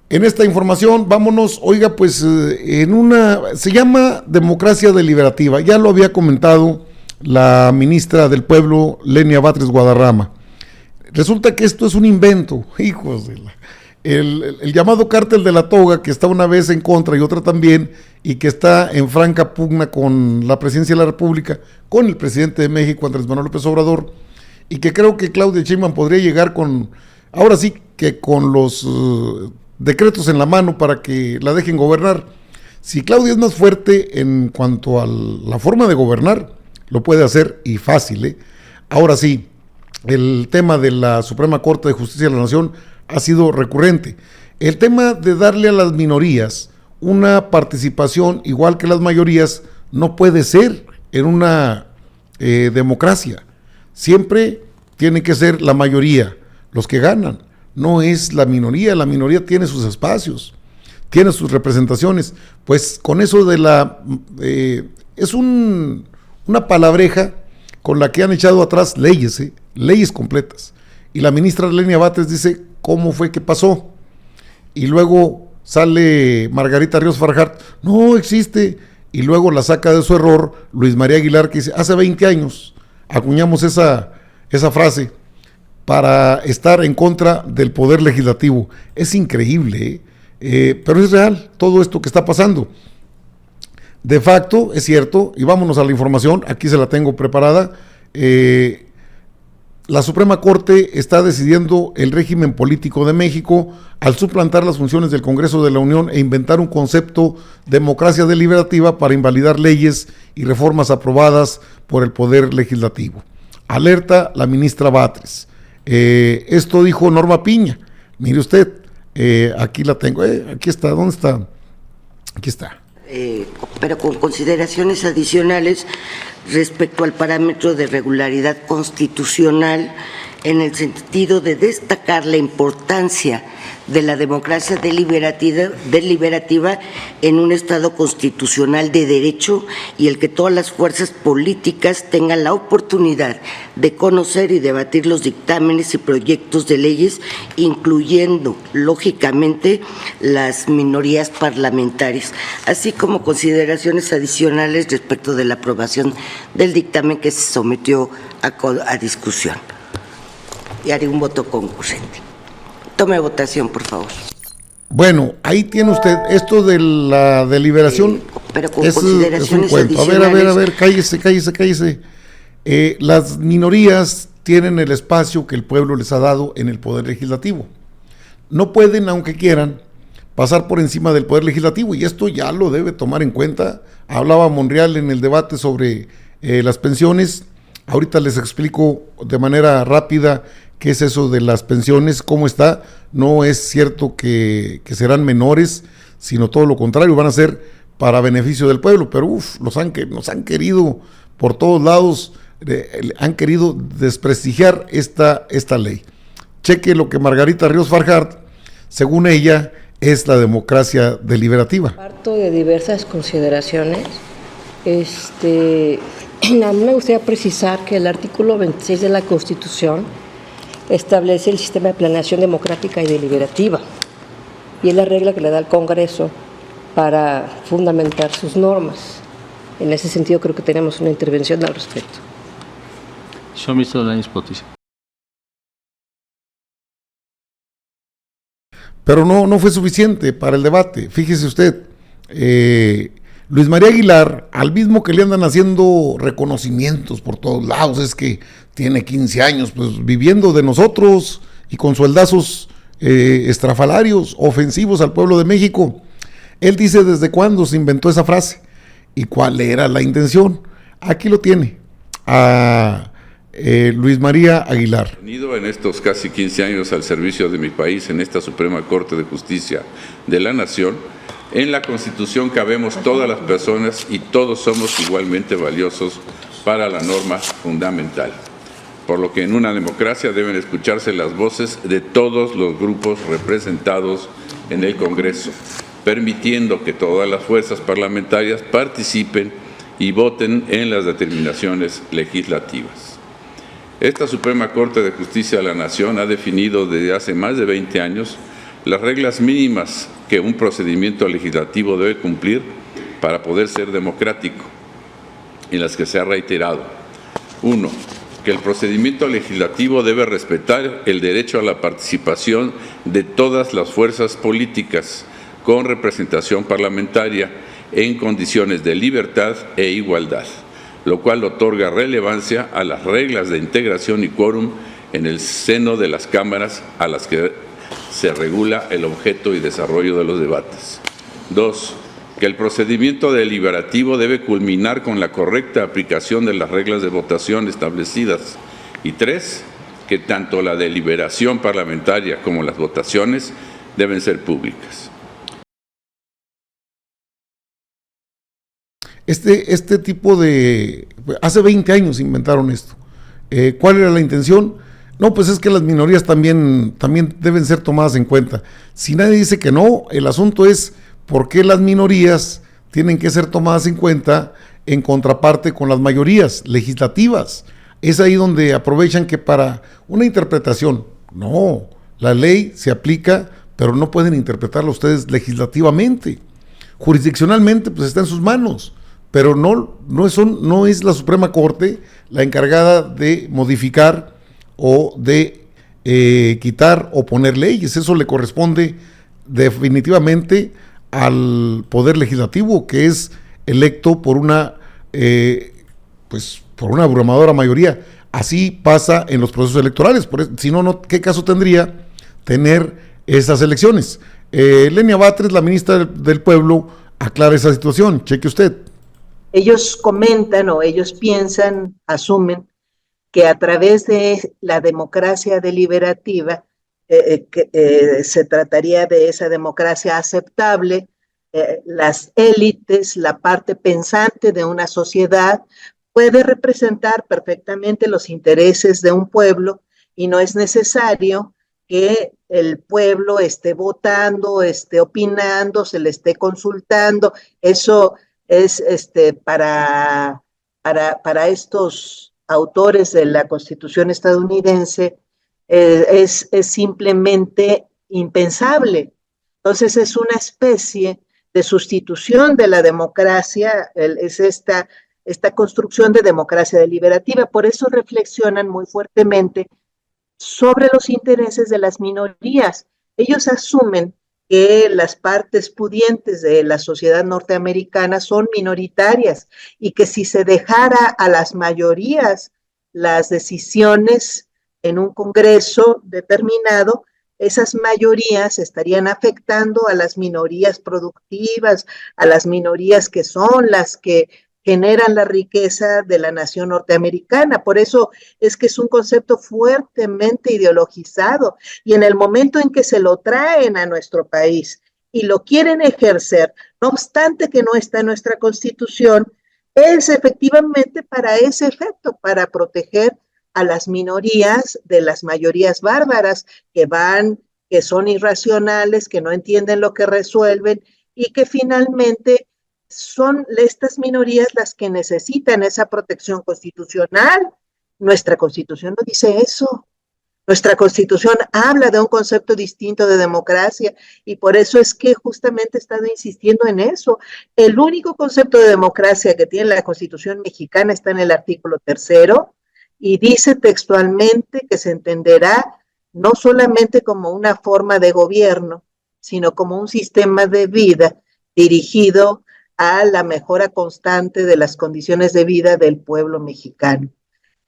En esta información, vámonos, oiga, pues se llama democracia deliberativa, ya lo había comentado la ministra del Pueblo, Lenia Batres Guadarrama. Resulta que esto es un invento, hijos de la... El llamado cártel de la toga, que está una vez en contra y otra también, y que está en franca pugna con la presidencia de la República, con el presidente de México, Andrés Manuel López Obrador, y que creo que Claudia Sheinbaum podría llegar con, ahora sí que con los decretos en la mano para que la dejen gobernar. Si Claudia es más fuerte en cuanto a la forma de gobernar, lo puede hacer y fácil, ¿eh? Ahora sí, el tema de la Suprema Corte de Justicia de la Nación ha sido recurrente. El tema de darle a las minorías una participación igual que las mayorías no puede ser en una democracia. Siempre tiene que ser la mayoría los que ganan, no es la minoría tiene sus espacios, tiene sus representaciones. Pues con eso de la... es una palabreja con la que han echado atrás leyes, leyes completas. Y la ministra Lenia Batres dice cómo fue que pasó. Y luego sale Margarita Ríos Farjat, no existe. Y luego la saca de su error Luis María Aguilar, que dice, hace 20 años acuñamos esa frase para estar en contra del poder legislativo. Es increíble, pero es real todo esto que está pasando. De facto, es cierto, y vámonos a la información, aquí se la tengo preparada. La Suprema Corte está decidiendo el régimen político de México al suplantar las funciones del Congreso de la Unión e inventar un concepto democracia deliberativa para invalidar leyes y reformas aprobadas por el Poder Legislativo. Alerta la ministra Batres. Esto dijo Norma Piña. Mire usted, aquí la tengo, aquí está, ¿dónde está? Aquí está. Pero con consideraciones adicionales respecto al parámetro de regularidad constitucional, en el sentido de destacar la importancia de la democracia deliberativa en un Estado constitucional de derecho y el que todas las fuerzas políticas tengan la oportunidad de conocer y debatir los dictámenes y proyectos de leyes, incluyendo, lógicamente, las minorías parlamentarias, así como consideraciones adicionales respecto de la aprobación del dictamen que se sometió a discusión. Y haré un voto concurrente. Tome votación, por favor. Bueno, ahí tiene usted esto de la deliberación. Pero con consideraciones adicionales. A ver, cállese. Las minorías tienen el espacio que el pueblo les ha dado en el Poder Legislativo. No pueden, aunque quieran, pasar por encima del Poder Legislativo, y esto ya lo debe tomar en cuenta. Hablaba Monreal en el debate sobre las pensiones. Ahorita les explico de manera rápida qué es eso de las pensiones, cómo está. No es cierto que serán menores, sino todo lo contrario, van a ser para beneficio del pueblo, pero nos han querido por todos lados, han querido desprestigiar esta ley. Cheque lo que Margarita Ríos Farjat, según ella, es la democracia deliberativa. Parto de diversas consideraciones. A mí me gustaría precisar que el artículo 26 de la Constitución establece el sistema de planeación democrática y deliberativa, y es la regla que le da al Congreso para fundamentar sus normas. En ese sentido, creo que tenemos una intervención al respecto. Pero no fue suficiente para el debate. Fíjese usted, Luis María Aguilar, al mismo que le andan haciendo reconocimientos por todos lados, es que tiene 15 años pues viviendo de nosotros y con sueldazos estrafalarios, ofensivos al pueblo de México. Él dice desde cuándo se inventó esa frase y cuál era la intención. Aquí lo tiene, a Luis María Aguilar. En estos casi 15 años al servicio de mi país en esta Suprema Corte de Justicia de la Nación, en la Constitución cabemos todas las personas y todos somos igualmente valiosos para la norma fundamental, por lo que en una democracia deben escucharse las voces de todos los grupos representados en el Congreso, permitiendo que todas las fuerzas parlamentarias participen y voten en las determinaciones legislativas. Esta Suprema Corte de Justicia de la Nación ha definido desde hace más de 20 años las reglas mínimas que un procedimiento legislativo debe cumplir para poder ser democrático, en las que se ha reiterado. 1. Que el procedimiento legislativo debe respetar el derecho a la participación de todas las fuerzas políticas con representación parlamentaria en condiciones de libertad e igualdad, lo cual otorga relevancia a las reglas de integración y quórum en el seno de las cámaras a las que se regula el objeto y desarrollo de los debates. 2. Que el procedimiento deliberativo debe culminar con la correcta aplicación de las reglas de votación establecidas. Y 3. Que tanto la deliberación parlamentaria como las votaciones deben ser públicas. Este tipo de... Hace 20 años inventaron esto. ¿Cuál era la intención? No, pues es que las minorías también deben ser tomadas en cuenta. Si nadie dice que no, el asunto es por qué las minorías tienen que ser tomadas en cuenta en contraparte con las mayorías legislativas. Es ahí donde aprovechan que para una interpretación, no, la ley se aplica, pero no pueden interpretarla ustedes legislativamente. Jurisdiccionalmente, pues está en sus manos, pero no es la Suprema Corte la encargada de modificar o de quitar o poner leyes. Eso le corresponde definitivamente al Poder Legislativo, que es electo por una abrumadora mayoría. Así pasa en los procesos electorales. Si no, ¿qué caso tendría tener esas elecciones? Lenia Batres, la ministra del Pueblo, aclara esa situación. Cheque usted. Ellos comentan o ellos piensan, asumen que a través de la democracia deliberativa se trataría de esa democracia aceptable, las élites, la parte pensante de una sociedad puede representar perfectamente los intereses de un pueblo y no es necesario que el pueblo esté votando, esté opinando, se le esté consultando. Eso es para estos autores de la Constitución estadounidense es simplemente impensable. Entonces es una especie de sustitución de la democracia, es esta construcción de democracia deliberativa. Por eso reflexionan muy fuertemente sobre los intereses de las minorías. Ellos asumen que las partes pudientes de la sociedad norteamericana son minoritarias y que si se dejara a las mayorías las decisiones en un Congreso determinado, esas mayorías estarían afectando a las minorías productivas, a las minorías que son las que generan la riqueza de la nación norteamericana. Por eso es que es un concepto fuertemente ideologizado y en el momento en que se lo traen a nuestro país y lo quieren ejercer, no obstante que no está en nuestra Constitución, es efectivamente para ese efecto, para proteger a las minorías de las mayorías bárbaras que son irracionales, que no entienden lo que resuelven y que finalmente son estas minorías las que necesitan esa protección constitucional. Nuestra Constitución no dice eso. Nuestra Constitución habla de un concepto distinto de democracia y por eso es que justamente he estado insistiendo en eso. El único concepto de democracia que tiene la Constitución mexicana está en el artículo 3 y dice textualmente que se entenderá no solamente como una forma de gobierno, sino como un sistema de vida dirigido a la mejora constante de las condiciones de vida del pueblo mexicano.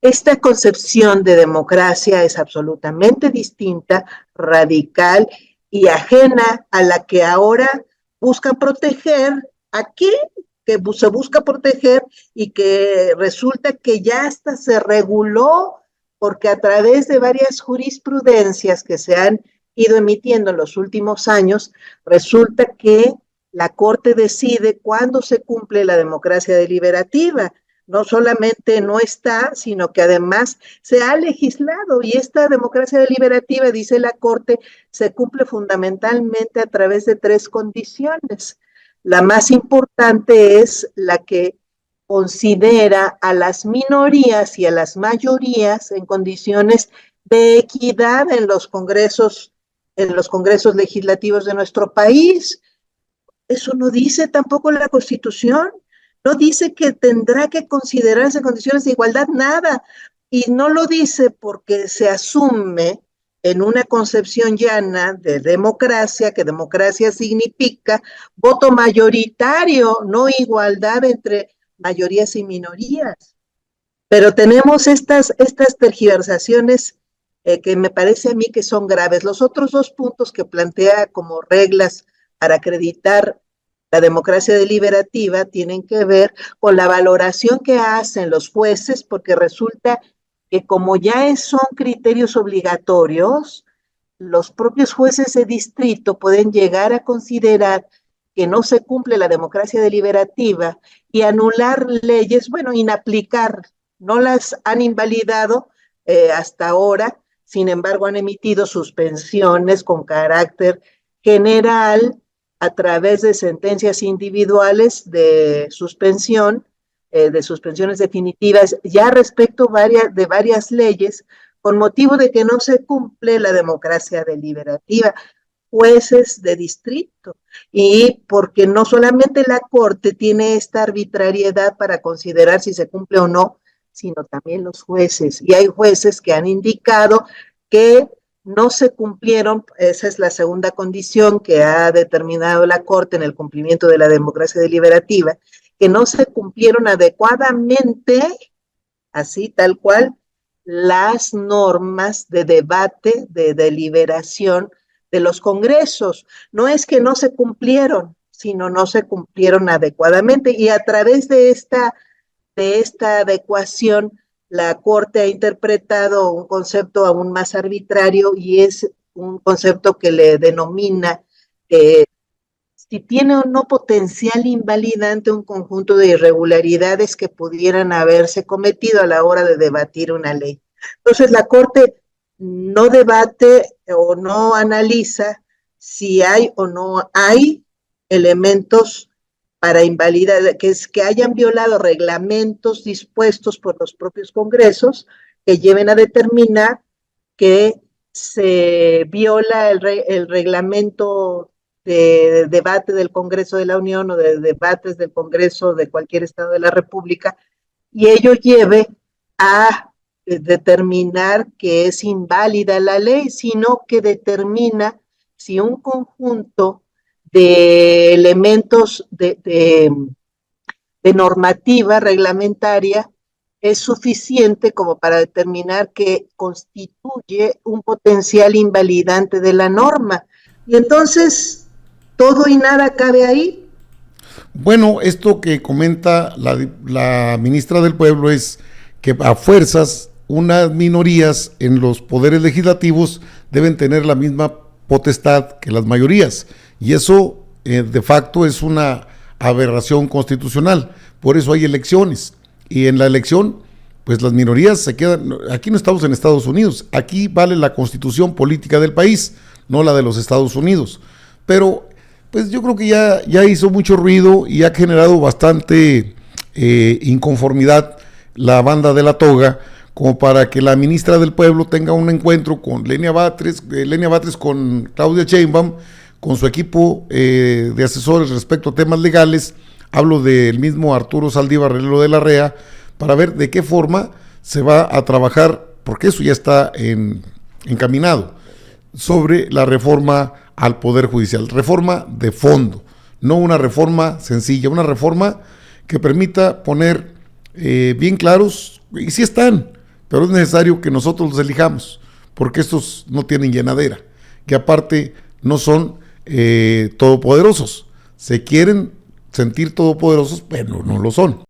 Esta concepción de democracia es absolutamente distinta, radical y ajena a la que ahora buscan proteger. ¿A qué? Que se busca proteger y que resulta que ya hasta se reguló, porque a través de varias jurisprudencias que se han ido emitiendo en los últimos años, resulta que la Corte decide cuándo se cumple la democracia deliberativa. No solamente no está, sino que además se ha legislado y esta democracia deliberativa, dice la Corte, se cumple fundamentalmente a través de 3 condiciones. La más importante es la que considera a las minorías y a las mayorías en condiciones de equidad en los congresos en los congresos legislativos de nuestro país. Eso no dice tampoco la Constitución. No dice que tendrá que considerarse condiciones de igualdad, nada. Y no lo dice porque se asume en una concepción llana de democracia, que democracia significa voto mayoritario, no igualdad entre mayorías y minorías. Pero tenemos estas tergiversaciones que me parece a mí que son graves. Los otros dos puntos que plantea como reglas para acreditar la democracia deliberativa tienen que ver con la valoración que hacen los jueces, porque resulta que como ya son criterios obligatorios, los propios jueces de distrito pueden llegar a considerar que no se cumple la democracia deliberativa y anular leyes, bueno, inaplicar, no las han invalidado hasta ahora, sin embargo han emitido suspensiones con carácter general a través de sentencias individuales de suspensión, de suspensiones definitivas, ya respecto de varias leyes, con motivo de que no se cumple la democracia deliberativa, jueces de distrito, y porque no solamente la Corte tiene esta arbitrariedad para considerar si se cumple o no, sino también los jueces, y hay jueces que han indicado que no se cumplieron, esa es la segunda condición que ha determinado la Corte en el cumplimiento de la democracia deliberativa, que no se cumplieron adecuadamente, así tal cual, las normas de debate, de deliberación de los congresos. No es que no se cumplieron, sino no se cumplieron adecuadamente, y a través de esta adecuación, la Corte ha interpretado un concepto aún más arbitrario, y es un concepto que le denomina si tiene o no potencial invalidante un conjunto de irregularidades que pudieran haberse cometido a la hora de debatir una ley. Entonces la Corte no debate o no analiza si hay o no hay elementos para invalidar, que hayan violado reglamentos dispuestos por los propios congresos que lleven a determinar que se viola el reglamento de debate del Congreso de la Unión o de debates del Congreso de cualquier estado de la República, y ello lleve a determinar que es inválida la ley, sino que determina si un conjunto de elementos de normativa reglamentaria es suficiente como para determinar que constituye un potencial invalidante de la norma. Y entonces, todo y nada cabe ahí. Bueno, esto que comenta la ministra del Pueblo es que a fuerzas unas minorías en los poderes legislativos deben tener la misma potestad que las mayorías, y eso de facto es una aberración constitucional. Por eso hay elecciones, y en la elección pues las minorías se quedan. Aquí no estamos en Estados Unidos, aquí vale la constitución política del país, no la de los Estados Unidos. Pero pues yo creo que ya hizo mucho ruido y ha generado bastante inconformidad la banda de la toga, como para que la ministra del Pueblo tenga un encuentro con Lenia Batres con Claudia Sheinbaum, con su equipo de asesores respecto a temas legales. Hablo del mismo Arturo Saldívar Relero de la REA, para ver de qué forma se va a trabajar, porque eso ya está encaminado, sobre la reforma al Poder Judicial, reforma de fondo, no una reforma sencilla, una reforma que permita poner bien claros, y sí están, pero es necesario que nosotros los elijamos, porque estos no tienen llenadera, que aparte no son todopoderosos, se quieren sentir todopoderosos, pero no lo son.